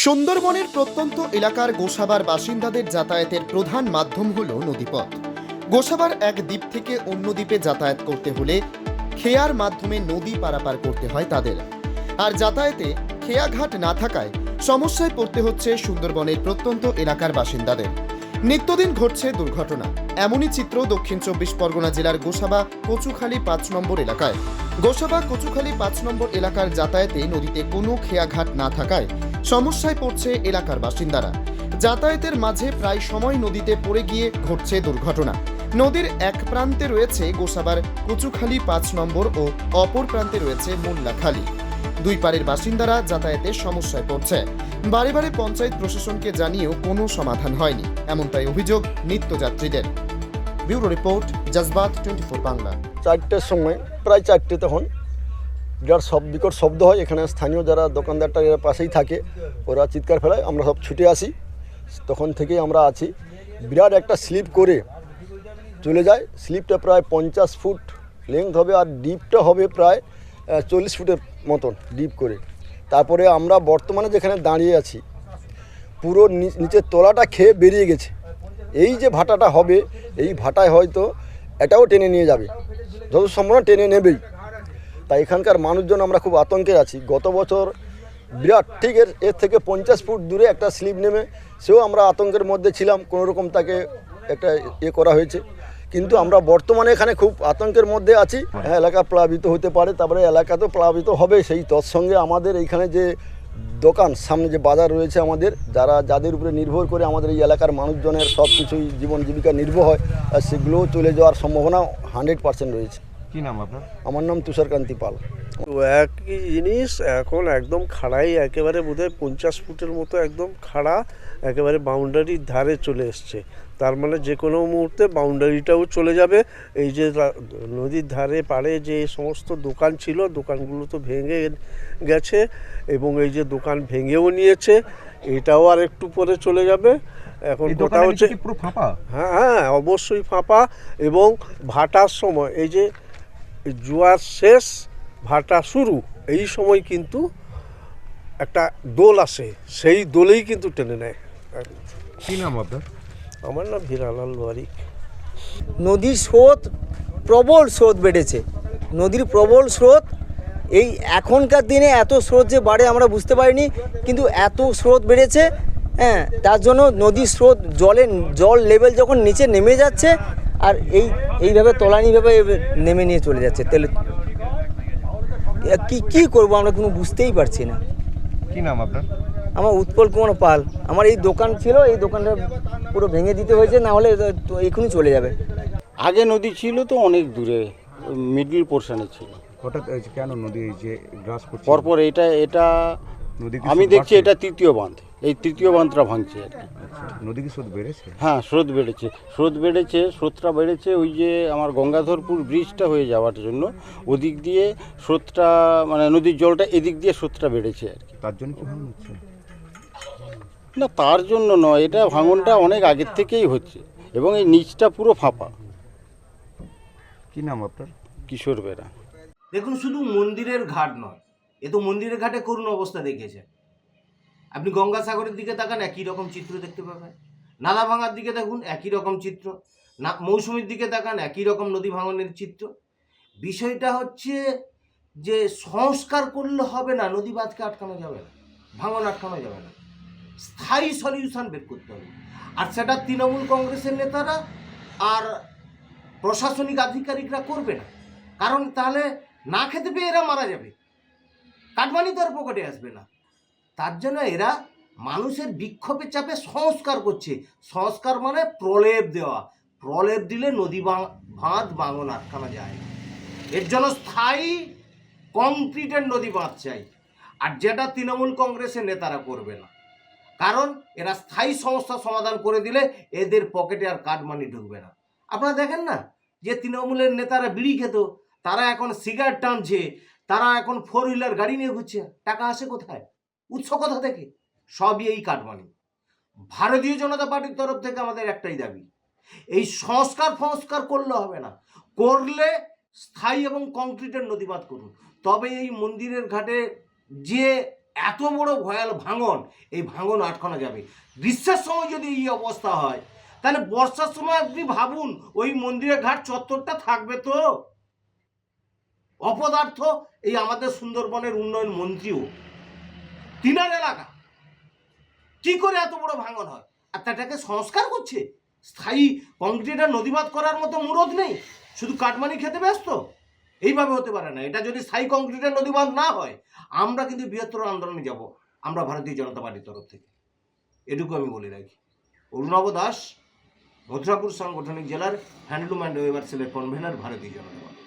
সুন্দরবনের প্রত্যন্ত এলাকার গোসাবার বাসিন্দাদের যাতায়াতের প্রধান মাধ্যম হল নদীপথ। গোসাবার এক দ্বীপ থেকে অন্য দ্বীপে যাতায়াত করতে হলে খেয়ার মাধ্যমে নদী পারাপার করতে হয় তাদের। আর যাতায়াতে খেয়াঘাট না থাকায় সমস্যায় পড়তে হচ্ছে সুন্দরবনের প্রত্যন্ত এলাকার বাসিন্দাদের। নিত্যদিন ঘটছে দুর্ঘটনা। এমনই চিত্র দক্ষিণ ২৪ পরগনা জেলার গোসাবা কচুখালী ৫ নম্বর এলাকায়। গোসাবা কচুখালী ৫ নম্বর এলাকার যাতায়াতে নদীতে কোনো খেয়াঘাট না থাকায় সমস্যায় পড়ছে এলাকার বাসিন্দারা। যাতায়াতের মাঝে প্রায় সময় নদীতে পড়ে গিয়ে ঘটছে দুর্ঘটনা। নদীর এক প্রান্তে রয়েছে গোসাবার কচুখালী ৫ নম্বর ও অপর প্রান্তে রয়েছে মোল্লাখালী। দুই পাড়ের বাসিন্দারা যাতায়াতের সমস্যায় পড়ছে। বারে বারে পঞ্চায়েত প্রশাসনকে জানিয়েও কোনো সমাধান হয়নি, এমনটাই অভিযোগ নিত্যযাত্রীদের। Bureau report, জজবাত 24 Bangla. 4টের সময়, প্রায় 4টে, তখন বিরাট বিকট শব্দ হয়। এখানে স্থানীয় যারা দোকানদারটা এর পাশেই থাকে, ওরা চিৎকার ফেলায়, আমরা সব ছুটে আসি। তখন থেকেই আমরা আছি। বিরাট একটা স্লিপ করে চলে যায়। স্লিপটা প্রায় 50 ফুট লেন্থ হবে, আর ডিপটা হবে প্রায় 40 ফুটের মতন ডিপ করে। তারপরে আমরা বর্তমানে যেখানে দাঁড়িয়ে আছি, পুরো নিচের তলাটা খেয়ে বেরিয়ে গেছে। এই যে ভাটাটা হবে, এই ভাটায় হয়তো এটাও টেনে নিয়ে যাবে, যত সম্ভাবনা টেনে নেবেই। তাই এখানকার মানুষজন আমরা খুব আতঙ্কে আছি। গত বছর বিরাট ঠিক এর থেকে 50 ফুট দূরে একটা স্লিপ নেমে, সেও আমরা আতঙ্কের মধ্যে ছিলাম। কোনোরকম তাকে একটা করা হয়েছে, কিন্তু আমরা বর্তমানে এখানে খুব আতঙ্কের মধ্যে আছি। এলাকা প্লাবিত হতে পারে, তারপরে এলাকা তো প্লাবিত হবে। সেই তৎসঙ্গে আমাদের এইখানে যে দোকান, সামনে যে বাজার রয়েছে আমাদের, যাদের উপরে নির্ভর করে আমাদের এই এলাকার মানুষজনের সব কিছুই জীবন জীবিকা নির্ভর হয়, আর সেগুলোও চলে যাওয়ার সম্ভাবনা 100% রয়েছে। কি নাম আপনার? আমার নাম তুষারকান্তি পাল। তো একই জিনিস এখন একদম খাড়াই, একেবারে বোধহয় 50 ফুটের মতো একদম খাড়া, একেবারে বাউন্ডারির ধারে চলে এসছে। তার মানে যে কোনো মুহূর্তে বাউন্ডারিটাও চলে যাবে। এই যে নদীর ধারে পাড়ে যে সমস্ত দোকান ছিল, দোকানগুলো তো ভেঙে গেছে, এবং এই যে দোকান ভেঙেও নিয়েছে, এটাও আর একটু পরে চলে যাবে। এখন কথা হচ্ছে পুরো ফাঁপা। হ্যাঁ, অবশ্যই ফাঁপা। এবং ভাটার সময়, এই যে জোয়ার শেষ, ভাটা শুরু, এই সময় কিন্তু একটা দোল আসে, সেই দোলেই কিন্তু টেনে নেয়। কি নাম আপনার? আমার নাম হিরালাল ওয়ারিক। নদীর স্রোত, প্রবল স্রোত বেড়েছে। নদীর প্রবল স্রোত, এই এখনকার দিনে এত স্রোত যে বাড়ে আমরা বুঝতে পারিনি, কিন্তু এত স্রোত বেড়েছে। হ্যাঁ, তার জন্য নদীর স্রোত, জল লেভেল যখন নিচে নেমে যাচ্ছে, আর এইভাবে তলানিভাবে নেমে নিয়ে চলে যাচ্ছে। তাহলে কি করবো আমরা কোনো বুঝতেই পারছি না। কি নাম আপনার? আমার উৎপল কুমার পাল। আমার এই দোকান ছিল, এই দোকানটা পুরো ভেঙে দিতে হয়েছে, না হলে তো এখনই চলে যাবে। আগে নদী ছিল তো অনেক দূরে, মিডল পোর্শনে ছিল। হঠাৎ কেন নদী যে গ্রাস করছে? পরপর এটা আমি দেখছি এটা তৃতীয় বাঁধ, এই তৃতীয় বাঁধটা ভাঙছে আর কি। নদী কি স্রোত বেড়েছে? হ্যাঁ, স্রোতটা বেড়েছে। ওই যে আমার গঙ্গাধরপুর ব্রিজটা হয়ে যাওয়ার জন্য ওদিক দিয়ে স্রোতটা, মানে নদীর জলটা এদিক দিয়ে স্রোতটা বেড়েছে আর কি। তার জন্য কি ভাঙন হচ্ছে? না, তার জন্য নয়, এটা ভাঙনটা অনেক আগের থেকেই হচ্ছে, এবং এই নিচটা পুরো ফাঁপা। কি নাম আপনার? কিশোর বেরা। দেখুন, শুধু মন্দিরের ঘাট নয়, এ তো মন্দিরের ঘাটে করুণ অবস্থা দেখেছেন। আপনি গঙ্গাসাগরের দিকে তাকান, একই রকম চিত্র দেখতে পাবেন। নালা ভাঙার দিকে দেখুন, একই রকম চিত্র। না, মৌসুমীর দিকে তাকান, একই রকম নদী ভাঙনের চিত্র। বিষয়টা হচ্ছে যে সংস্কার করলে হবে না, নদী বাঁধকে আটকানো যাবে না, ভাঙন আটকানো যাবে না, স্থায়ী সলিউশন বের করতে হবে। আর সেটা তৃণমূল কংগ্রেসের নেতারা আর প্রশাসনিক আধিকারিকরা করবে না, কারণ তাহলে না খেতে পেয়ে এরা মারা যাবে, কাটমানি তো আর পকেটে আসবে না। তার জন্য এরা মানুষের বিক্ষোভের চাপে সংস্কার করছে। সংস্কার মানে প্রলেপ দেওয়া। প্রলেপ দিলে নদী বাঁধ ভাঙন আটকানো যায় না। এর জন্য স্থায়ী কংক্রিটের নদী বাঁধ চাই, আর যেটা তৃণমূল কংগ্রেসের নেতারা করবে না, কারণ এরা স্থায়ী সমস্যার সমাধান করে দিলে এদের পকেটে আর কাটমানি ঢুকবে না। আপনারা দেখেন না, যে তৃণমূলের নেতারা বিড়ি খেত, তারা এখন সিগারেট টানছে, তারা এখন 4 হুইলার গাড়ি নিয়ে ঘুরছে। টাকা আসে কোথায়? উৎস কোথা থেকে? সবই এই কাটমানি। ভারতীয় জনতা পার্টির তরফ থেকে আমাদের একটাই দাবি, এই সংস্কার করলে হবে না, করলে স্থায়ী এবং কংক্রিটের নদীবাঁধ করুন। তবে এই মন্দিরের ঘাটে যে এত বড় ভয়াল ভাঙন, এই ভাঙন আটকানো যাবে। গ্রীষ্মের সময় যদি এই অবস্থা হয়, তাহলে বর্ষার সময় আপনি ভাবুন ওই মন্দিরের ঘাট চত্বরটা থাকবে তো? অপদার্থ এই আমাদের সুন্দরবনের উন্নয়ন মন্ত্রীও, তিনার এলাকা, কি করে এত বড় ভাঙন হয়? আর তাটাকে সংস্কার করছে। স্থায়ী কংক্রিটের নদীবাদ করার মতো মুরদ নেই, শুধু কাটমানি খেতে ব্যস্ত। এইভাবে হতে পারে না। এটা যদি স্থায়ী কংক্রিটের নদীবাঁধ না হয়, আমরা কিন্তু বৃহত্তর আন্দোলনে যাব, আমরা ভারতীয় জনতা পার্টির তরফ থেকে। এটুকু আমি বলে রাখি। অরুণাভ দাস, মথুরাপুর সাংগঠনিক জেলার হ্যান্ডলুম অ্যান্ড ওয়েভার সেলের কনভেনার, ভারতীয় জনতা পার্টি।